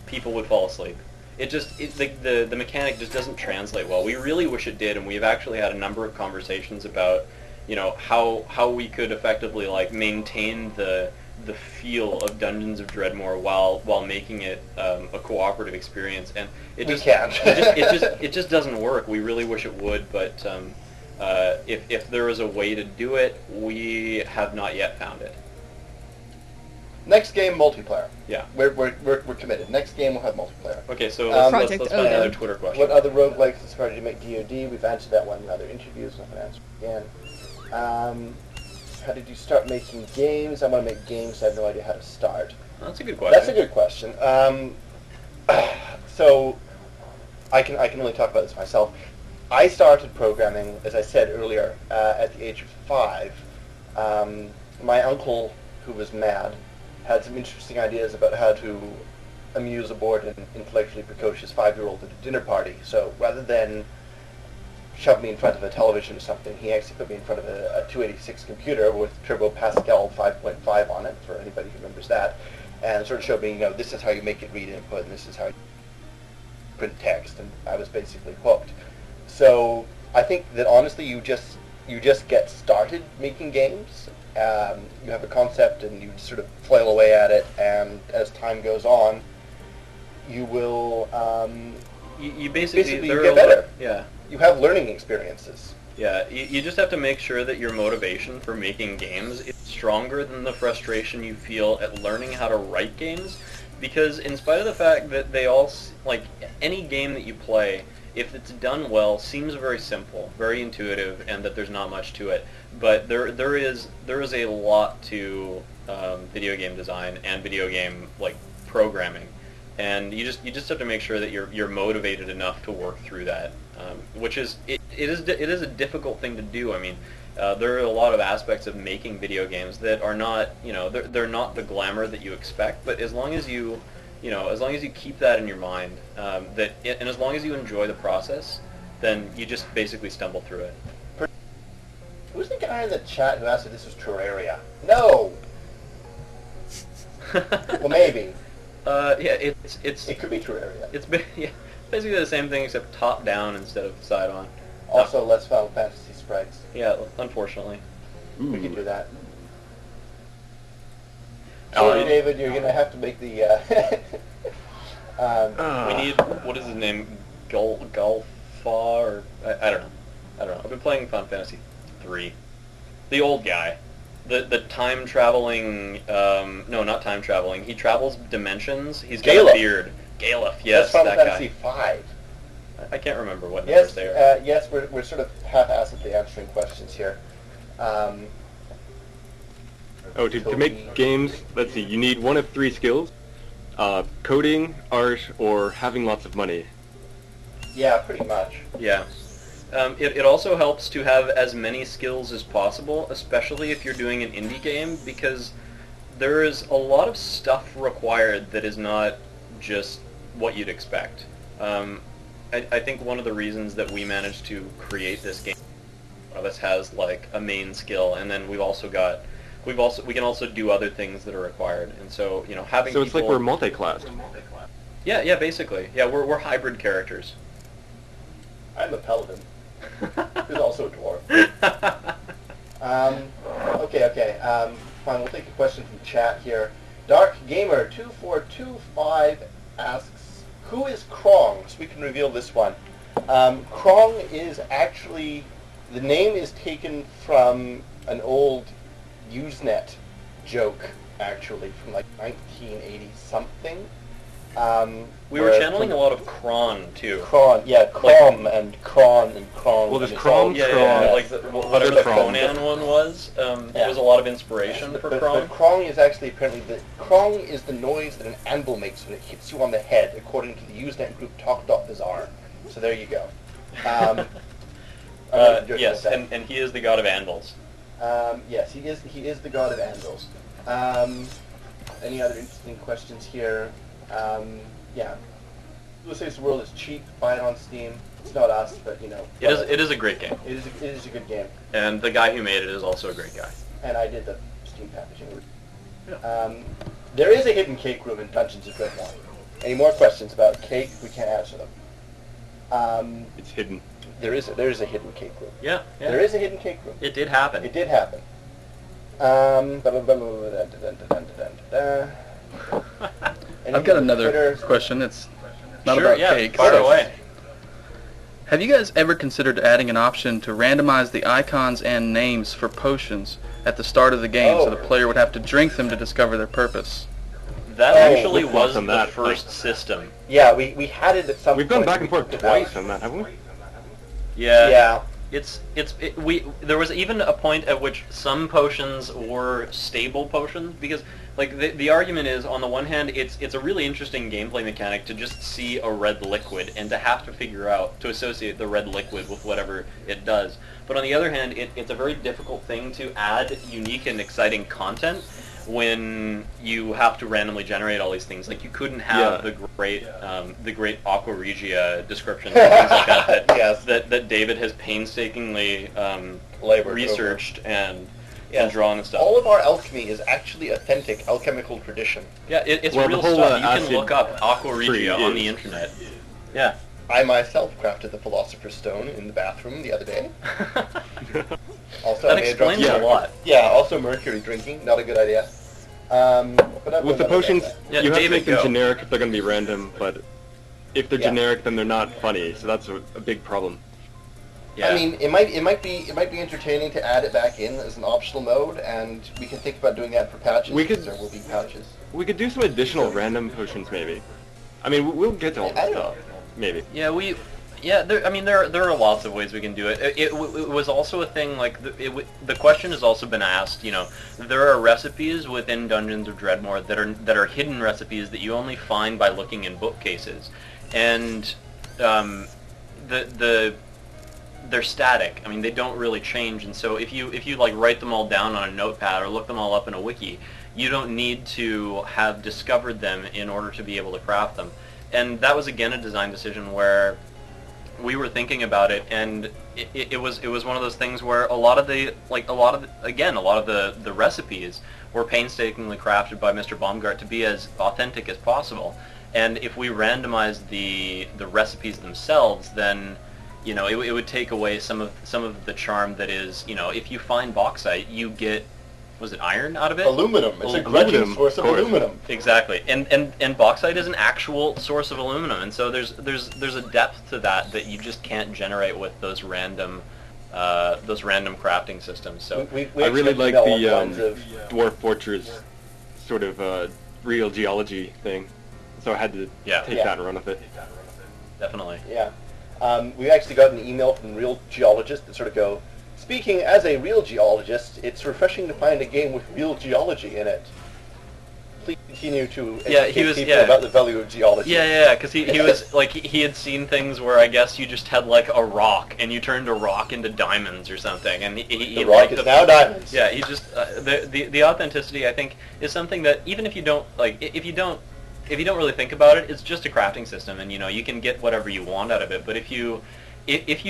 C: people would fall asleep. The mechanic just doesn't translate well. We really wish it did, and we've actually had a number of conversations about, you know, how we could effectively like maintain the feel of Dungeons of Dredmor while making it a cooperative experience, and it just doesn't work. We really wish it would, but if there is a way to do it, we have not yet found it.
A: Next game, multiplayer.
C: Yeah.
A: We're committed. Next game, we'll have multiplayer.
C: Okay, so let's
B: Project
C: find
B: Odin.
C: another Twitter question.
A: What other roguelikes inspired you to make DoD? We've answered that one in other interviews. I'm not going to answer it again. How did you start making games? I want to make games. I have no idea how to start.
C: That's a good question.
A: That's a good question. So I can only talk about this myself. I started programming, as I said earlier, at the age of 5. My uncle, who was mad, had some interesting ideas about how to amuse a bored and intellectually precocious 5-year-old at a dinner party. So rather than shove me in front of a television or something, he actually put me in front of a 286 computer with Turbo Pascal 5.5 on it, for anybody who remembers that, and sort of showed me, you know, this is how you make it read input, and this is how you print text, and I was basically hooked. So I think that honestly, you just get started making games. You have a concept and you sort of flail away at it, and as time goes on, you will
C: you basically
A: you get better.
C: Yeah.
A: You have learning experiences.
C: Yeah, you just have to make sure that your motivation for making games is stronger than the frustration you feel at learning how to write games, because in spite of the fact that they all, like, any game that you play, if it's done well, seems very simple, very intuitive, and that there's not much to it. But there is a lot to video game design and video game like programming, and you just have to make sure that you're motivated enough to work through that, which is it is a difficult thing to do. I mean, there are a lot of aspects of making video games that are not, you know, they're not the glamour that you expect, but as long as you keep that in your mind, and as long as you enjoy the process, then you just basically stumble through it.
A: Who's the guy in the chat who asked if this was Terraria? No! Well, maybe.
C: Yeah,
A: It could be Terraria.
C: it's basically the same thing except top down instead of side on.
A: Also, less Final Fantasy sprites.
C: Yeah, unfortunately.
A: We can do that.
C: Oh,
A: Sorry, David, you're going to have to make the...
C: We need, what is his name? Golfa, or I don't know. I've been playing Final Fantasy 3. The old guy. The time traveling, no, not time traveling. He travels dimensions. He's got
A: Galef.
C: a beard. Galef, yes,
A: That's Final
C: that
A: Fantasy
C: guy.
A: 5.
C: I can't remember what numbers
A: Yes,
C: they are.
A: yes, we're sort of half-assedly answering questions here.
E: To make games, let's see, you need one of 3 skills. Coding, art, or having lots of money.
A: Yeah, pretty much.
C: Yeah. It also helps to have as many skills as possible, especially if you're doing an indie game, because there is a lot of stuff required that is not just what you'd expect. I think one of the reasons that we managed to create this game, one of us has like a main skill, and then we can also do other things that are required, and so, you know, having
E: So it's like we're multi-classed.
C: Yeah, basically. Yeah, we're hybrid characters.
A: I'm a paladin, who's also a dwarf. Okay. fun. We'll take a question from chat here. Dark Gamer 2425 asks, "Who is Krong?" So we can reveal this one. Krong is actually, the name is taken from an old Usenet joke, actually, from like 1980 something.
C: We were channeling a lot of Kron too.
A: Kron, yeah, Krom and Kron and Kron.
E: Well, there's
A: and it's
E: Kron,
A: all-
C: Yeah, like whatever the
E: Kron.
C: Conan one was. It
A: Yeah.
C: was a lot of inspiration for
A: But
C: Kron.
A: Krong is actually apparently Krong is the noise that an anvil makes when it hits you on the head, according to the Usenet group Talk.Bizarre. So there you go.
C: Yes, and he is the god of anvils.
A: Yes, he is the god of anvils. Any other interesting questions here? Yeah. Who says the world is cheap? Buy it on Steam. It's not us, but you know.
C: It is a great game,
A: It is a good game,
C: and the guy who made it is also a great guy.
A: and I did the Steam packaging. There is a hidden cake room in Dungeons of Dredmor. Any more questions about cake? We can't answer them.
E: It's hidden.
A: There is a hidden cake room.
C: Yeah,
A: There is a hidden cake room.
C: It did happen.
A: It did happen.
D: I've got another question. It's not
C: Sure,
D: about
C: yeah,
D: cake.
C: fire
D: so-
C: away.
D: Have you guys ever considered adding an option to randomize the icons and names for potions at the start of the game so the player would have to drink them to discover their purpose?
C: That actually
E: Flip-flop
C: was
E: on
C: the
E: that.
C: first system.
A: Yeah, we had it at some
E: We've
A: point.
E: gone back and forth
A: We took it out.
E: twice on that, haven't we?
C: Yeah.
A: Yeah.
C: There was even a point at which some potions were stable potions because like the argument is, on the one hand, it's a really interesting gameplay mechanic to just see a red liquid and to have to figure out to associate the red liquid with whatever it does. But on the other hand, it's a very difficult thing to add unique and exciting content when you have to randomly generate all these things. Like you couldn't have the great Aqua Regia descriptions and things like that
A: Yes.
C: that David has painstakingly
A: Labored
C: researched
A: over.
C: and
A: Yes.
C: drawn and stuff.
A: All of our alchemy is actually authentic alchemical tradition.
C: Yeah, it's
E: Well,
C: real
E: the whole,
C: stuff. You
E: acid
C: can look up Aqua
E: tree
C: Regia on
E: is-
C: the internet. Yeah.
A: I myself crafted the Philosopher's Stone in the bathroom the other day. Also,
C: That
A: I may have drunk
C: explains a
A: some-
C: lot.
A: Yeah, also mercury drinking, not a good idea. But
E: With the potions,
C: Yeah,
E: you have
C: David,
E: to make them
C: go.
E: generic if they're going to be random, but if they're
A: Yeah.
E: generic, then they're not funny, so that's a big problem.
C: Yeah.
A: I mean, it might be entertaining to add it back in as an optional mode, and we can think about doing that for patches.
E: We could-
A: because there will be patches.
E: We could do some additional random potions, maybe. I mean, we'll get to all
A: I
E: that
A: don't know.
E: stuff, maybe.
C: There are lots of ways we can do it. It was also a thing like the question has also been asked. You know, there are recipes within Dungeons of Dredmor that are hidden recipes that you only find by looking in bookcases, and they're static. I mean, they don't really change, and so if you like write them all down on a notepad or look them all up in a wiki, you don't need to have discovered them in order to be able to craft them. And that was again a design decision where we were thinking about it, and it was one of those things where a lot of the recipes were painstakingly crafted by Mr. Baumgart to be as authentic as possible. And if we randomized the recipes themselves, then you know it would take away some of the charm that is, you know, if you find bauxite, you get, was it iron out of it?
A: Aluminum. It's a grudging
E: Aluminum,
A: source of
E: of course.
A: aluminum.
C: Exactly, and bauxite is an actual source of aluminum, and so there's a depth to that you just can't generate with those random crafting systems. So
A: We
E: I really
A: actually
E: like
A: developed
E: the
A: ones of-
E: Dwarf Fortress sort of real geology thing, so I had to take
A: Yeah.
E: that and run with it.
C: definitely.
A: Yeah. We actually got an email from real geologists that sort of go, "Speaking as a real geologist, it's refreshing to find a game with real geology in it. Please continue to educate people about the value of geology."
C: Yeah, because he was like he had seen things where I guess you just had like a rock and you turned a rock into diaments or something, and he
A: The rock is now diamonds.
C: Yeah, he just the authenticity, I think, is something that even if you don't like if you don't really think about it, it's just a crafting system, and you know you can get whatever you want out of it. But if you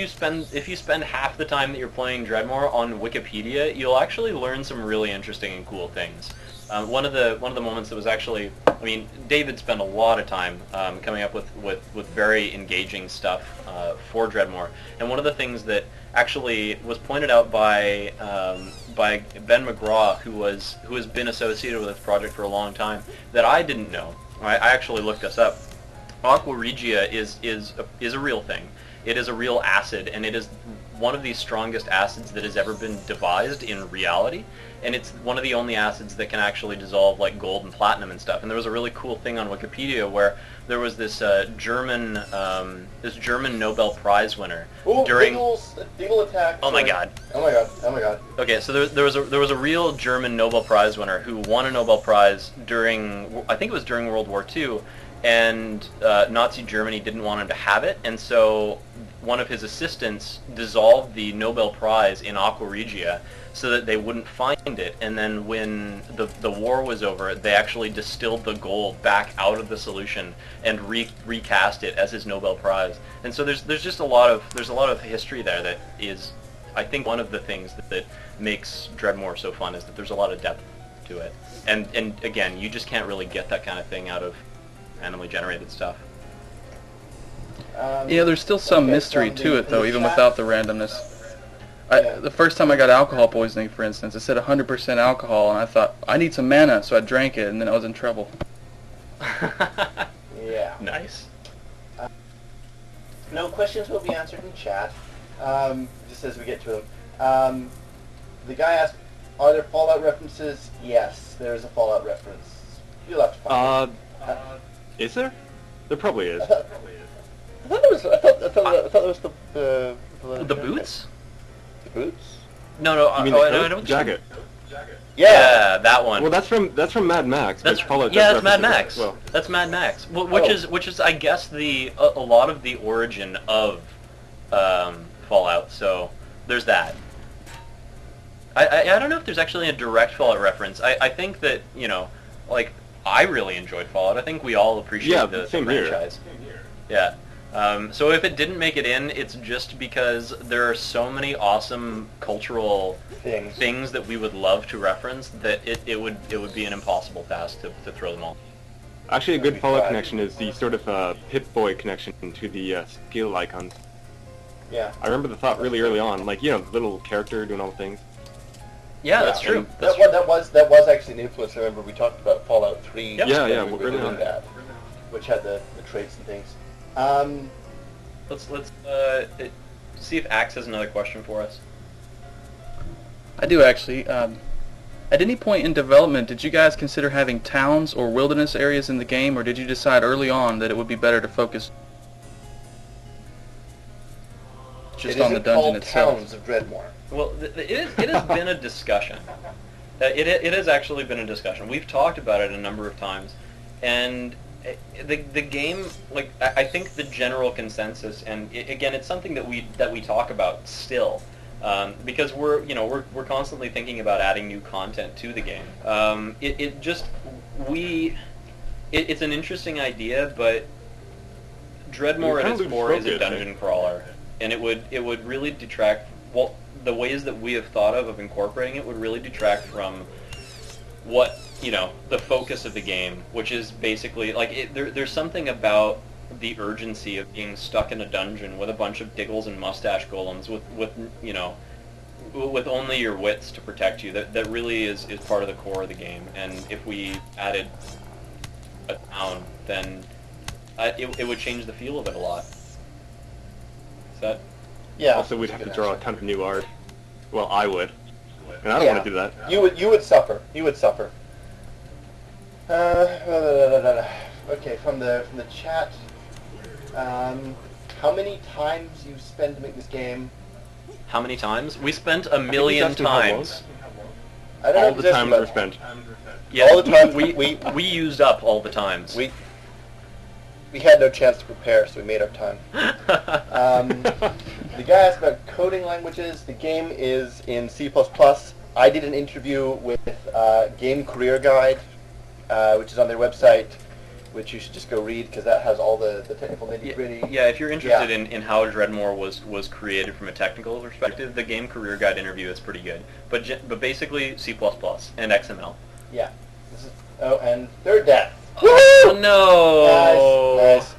C: spend half the time that you're playing Dredmor on Wikipedia, you'll actually learn some really interesting and cool things. One of the moments that was actually, I mean, David spent a lot of time coming up with very engaging stuff for Dredmor, and one of the things that actually was pointed out by Ben McGraw, who has been associated with this project for a long time, that I didn't know. I actually looked this up. Aqua Regia is a real thing. It is a real acid, and it is one of the strongest acids that has ever been devised in reality, and it's one of the only acids that can actually dissolve like gold and platinum and stuff. And there was a really cool thing on Wikipedia where there was this German Nobel Prize winner during.
A: Dingle attack.
C: Oh my god.
A: Oh my god. Oh my god.
C: Okay, so there was a real German Nobel Prize winner who won a Nobel Prize during, I think it was during World War II, and Nazi Germany didn't want him to have it, and so one of his assistants dissolved the Nobel Prize in Aqua Regia so that they wouldn't find it, and then when the war was over, they actually distilled the gold back out of the solution and recast it as his Nobel Prize. And so there's just a lot of history there that is, I think, one of the things that makes Dredmor so fun is that there's a lot of depth to it. And again, you just can't really get that kind of thing out of randomly generated stuff.
D: Yeah, there's still some mystery to it, though, even without the randomness. The first time I got alcohol poisoning, for instance, it said 100% alcohol, and I thought, I need some mana, so I drank it, and then I was in trouble.
A: Yeah.
C: Nice.
A: No questions will be answered in chat, just as we get to them. The guy asked, are there Fallout references? Yes, there is a Fallout reference. You'll have to find it.
E: Is there? There probably is.
A: I thought it was
C: The boots?
A: The boots?
C: No,
E: You mean
C: I
E: the
C: don't.
E: jacket?
C: Yeah, that one.
E: Well, that's from Mad Max.
C: That's
E: which Fallout
C: yeah,
E: does
C: that's Mad
E: reference
C: Max.
E: it as well.
C: That's Mad Max, which is I guess a lot of the origin of Fallout. So there's that. I don't know if there's actually a direct Fallout reference. I think that, you know, like, I really enjoyed Fallout. I think we all appreciate the franchise. Yeah. So if it didn't make it in, it's just because there are so many awesome cultural things that we would love to reference that it would be an impossible task to throw them all.
E: Actually, a good Fallout connection is the sort of Pip-Boy connection to the skill icons.
A: Yeah.
E: I remember the thought really early on, like, you know, the little character doing all the things.
C: Yeah, that's true.
A: That was actually an influence. I remember we talked about Fallout 3.
C: Yep.
E: Yeah,
A: we were
E: early
A: doing
E: on.
A: that, which had the traits and things.
C: Let's see if Axe has another question for us.
D: I do, actually. At any point in development, did you guys consider having towns or wilderness areas in the game, or did you decide early on that it would be better to focus just on the dungeon itself?
A: Towns of Dredmor.
C: Well, it has been a discussion. It has actually been a discussion. We've talked about it a number of times, and the game, like, I think the general consensus, and again, it's something that we talk about still, because we're constantly thinking about adding new content to the game. It's an interesting idea, but Dredmor at its core is a dungeon crawler, and it would really detract. Well, the ways that we have thought of incorporating it would really detract from what, you know, the focus of the game, which is basically, like, there's something about the urgency of being stuck in a dungeon with a bunch of diggles and mustache golems with only your wits to protect you, that really is part of the core of the game. And if we added a town, then it would change the feel of it a lot. Is that...
A: Yeah.
E: Also, we'd have to draw a ton of new art. Well, I would. And I don't want to do that.
A: You would suffer. You would suffer. Okay, from the chat. How many times you spend to make this game?
C: How many times? We spent a million times.
A: I don't know
E: All the times were spent.
C: Yeah,
A: all the times
C: we used up all the times.
A: We had no chance to prepare, so we made our time. The guy asked about coding languages. The game is in C++. I did an interview with Game Career Guide, which is on their website, which you should just go read because that has all the technical nitty-gritty.
C: Yeah, if you're interested in how Dredmor was created from a technical perspective, the Game Career Guide interview is pretty good. But basically C++ and XML.
A: Yeah. And third death.
C: Oh no!
A: Nice.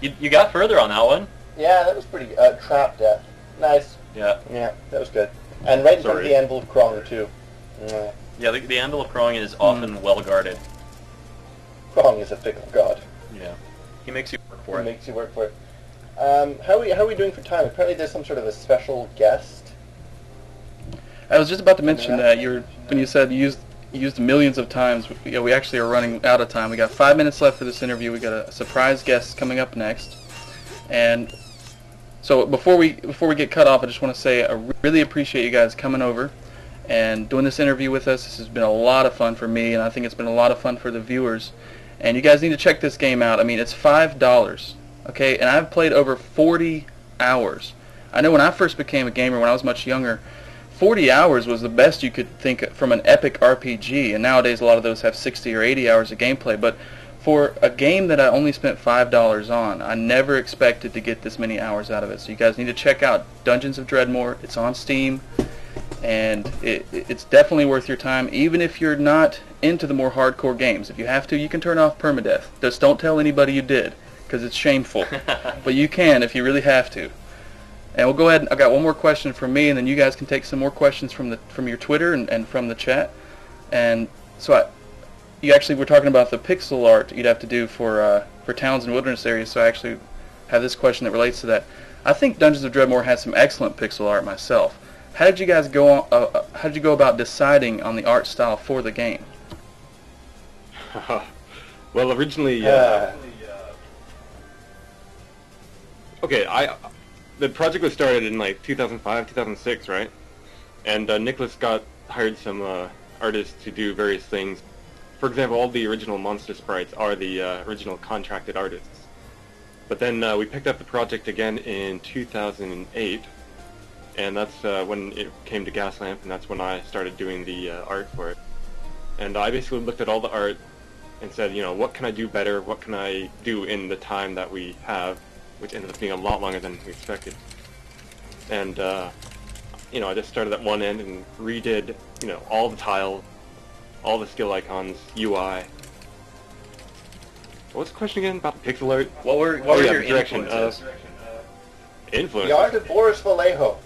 C: You got further on that one.
A: Yeah, that was pretty trap death. Nice.
C: Yeah.
A: Yeah, that was good. And right in front of
E: Sorry.
A: the Anvil of Krong, too.
C: Yeah, the Anvil of Krong is often well guarded.
A: Krong is a fickle god.
C: Yeah. He makes you work for
A: He
C: it.
A: makes you work for it. How are we doing for time? Apparently there's some sort of a special guest.
D: I was just about to mention that when you said you used millions of times. We actually are running out of time. We got 5 minutes left for this interview. We got a surprise guest coming up next, and so before we get cut off, I just want to say I really appreciate you guys coming over and doing this interview with us. This has been a lot of fun for me, and I think it's been a lot of fun for the viewers. And you guys need to check this game out. I mean, it's $5, okay? And I've played over 40 hours. I know when I first became a gamer, when I was much younger, 40 hours was the best you could think from an epic RPG, and nowadays a lot of those have 60 or 80 hours of gameplay. But for a game that I only spent $5 on, I never expected to get this many hours out of it. So you guys need to check out Dungeons of Dredmor. It's on Steam, and it's definitely worth your time, even if you're not into the more hardcore games. If you have to, you can turn off permadeath. Just don't tell anybody you did, because it's shameful. But you can if you really have to. And we'll go ahead. I've got one more question from me, and then you guys can take some more questions from your Twitter and from the chat. And so you actually were talking about the pixel art you'd have to do for towns and wilderness areas. So I actually have this question that relates to that. I think Dungeons of Dredmor has some excellent pixel art myself. How did you guys go? How did you go about deciding on the art style for the game?
E: Well, originally, okay, the project was started in like 2005, 2006, right? And Nicholas hired some artists to do various things. For example, all the original monster sprites are the original contracted artists. But then we picked up the project again in 2008, and that's when it came to Gaslamp, and that's when I started doing the art for it. And I basically looked at all the art and said, you know, what can I do better? What can I do in the time that we have? Which ended up being a lot longer than we expected. And, you know, I just started at one end and redid, you know, all the tiles, all the skill icons, UI. What's the question again about the pixel art?
C: What were your
E: direction
C: influences?
E: Influences?
A: The art of Boris Vallejo.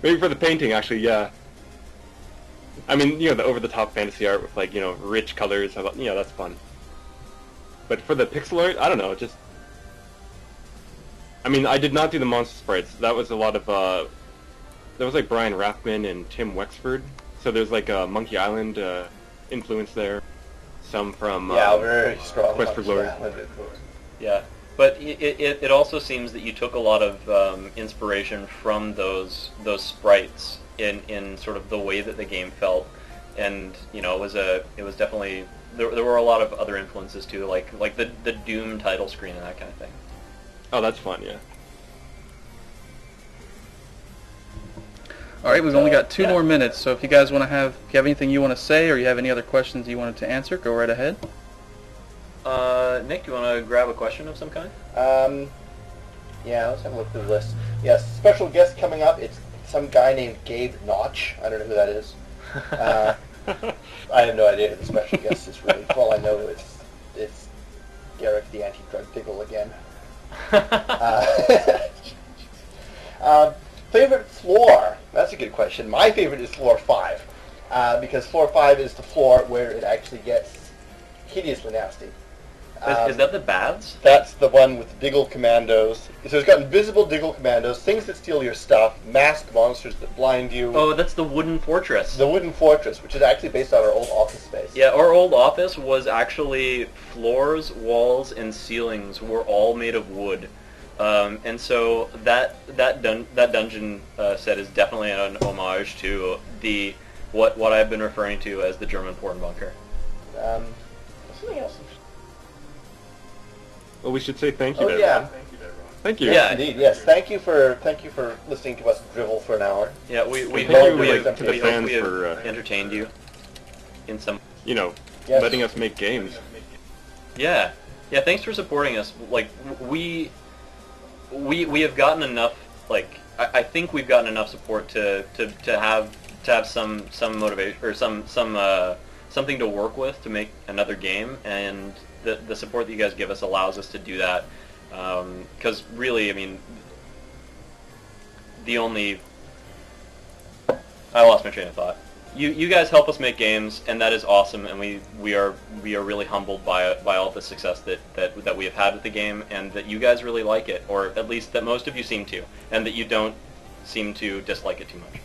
E: Maybe for the painting, actually, yeah. I mean, you know, the over-the-top fantasy art with, like, you know, rich colors, I thought, you know, that's fun. But for the pixel art, I don't know, just... I mean, I did not do the monster sprites. That was a lot of, there was, like, Brian Rathman and Tim Wexford. So there's, like, a Monkey Island influence there. Some from
A: very strong
E: Quest for Glory.
C: Yeah, but it also seems that you took a lot of inspiration from those sprites in sort of the way that the game felt, and you know, it was definitely there were a lot of other influences too, like the Doom title screen and that kind of thing.
E: Oh, that's fun, yeah.
D: All right, we've only got two more minutes, so if you guys want to if you have anything you want to say, or you have any other questions you wanted to answer, go right ahead.
C: Nick, do you want to grab a question of some kind?
A: Yeah, let's have a look through the list. Yes, special guest coming up. It's some guy named Gabe Notch. I don't know who that is. I have no idea who the special guest is really. All I know is it's Garrick the anti-drug diggle again. Favorite floor? That's a good question. My favorite is floor 5, because floor 5 is the floor where it actually gets hideously nasty.
C: Is that the baths?
A: That's the one with the Diggle Commandos. So it's got invisible Diggle Commandos, things that steal your stuff, masked monsters that blind you.
C: Oh, that's the wooden fortress.
A: The wooden fortress, which is actually based on our old office space.
C: Yeah, our old office was actually floors, walls, and ceilings were all made of wood. And so that dungeon set is definitely an homage to what I've been referring to as the German porn bunker.
A: Something else.
E: Well, we should say thank you
A: Oh
E: to
A: yeah.
E: everyone. Thank you.
C: Yeah.
A: Indeed, yes. Thank you for listening to us drivel for an hour.
C: Yeah, we
E: Thank
C: hope
E: you
C: we
E: to
C: have,
E: the
C: we hope
E: fans
C: we have
E: for
C: entertained you in some.
E: you know,
A: Yes.
E: letting us make games.
C: Yeah, thanks for supporting us. Like we have gotten enough. Like I think we've gotten enough support to have have some motivation or something to work with to make another game, and the support that you guys give us allows us to do that. Because really, I mean, I lost my train of thought. You guys help us make games, and that is awesome, and we are really humbled by all the success that we have had with the game, and that you guys really like it, or at least that most of you seem to, and that you don't seem to dislike it too much.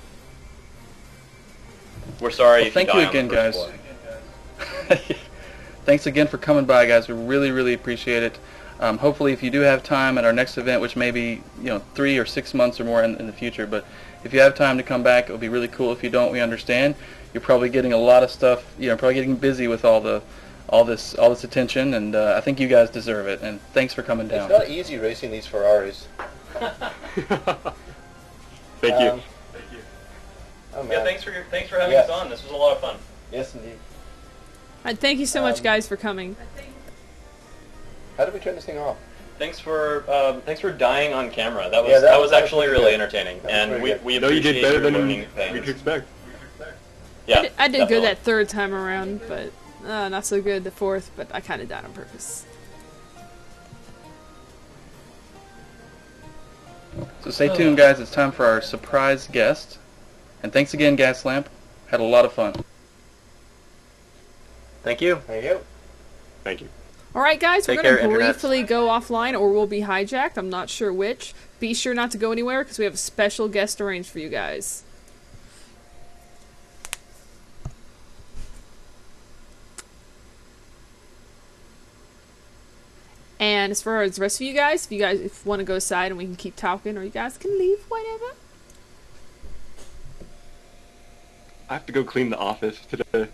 C: We're sorry
D: Well,
C: if you
D: thank
C: die
D: you
C: on
D: again,
C: the first
D: guys.
C: floor.
D: Thanks again for coming by, guys. We really, really appreciate it. Hopefully, if you do have time at our next event, which may be 3 or 6 months or more in the future, but if you have time to come back, it would be really cool. If you don't, we understand. You're probably getting a lot of stuff. Probably getting busy with all this attention, and I think you guys deserve it. And thanks for coming down.
A: It's not easy racing these Ferraris.
E: Thank you.
A: Oh, man.
C: Yeah, thanks for having us on. This was a lot of fun.
A: Yes, indeed.
B: Thank you so much, guys, for coming.
A: How did we turn this thing off?
C: Thanks for dying on camera. That was
A: Yeah,
C: that was
A: that was
C: actually
A: pretty
C: really
A: good.
C: entertaining,
A: That was
C: and
A: pretty good.
C: we
E: No, you
C: appreciate
E: did better
C: your
E: than
C: learning
E: we
C: things.
E: could expect.
C: Yeah,
B: I did good
C: definitely.
B: that third time around, but not so good the fourth, but I kind of died on purpose.
D: So stay tuned, guys. It's time for our surprise guest. And thanks again, Gaslamp. Had a lot of fun.
C: Thank you.
A: There you go.
E: Thank you.
B: Alright guys, we're
C: Take
B: going to
C: care, internets.
B: briefly go offline or we'll be hijacked. I'm not sure which. Be sure not to go anywhere because we have a special guest arranged for you guys. And as far as the rest of you guys, if you guys want to go aside and we can keep talking, or you guys can leave, whatever.
E: I have to go clean the office today.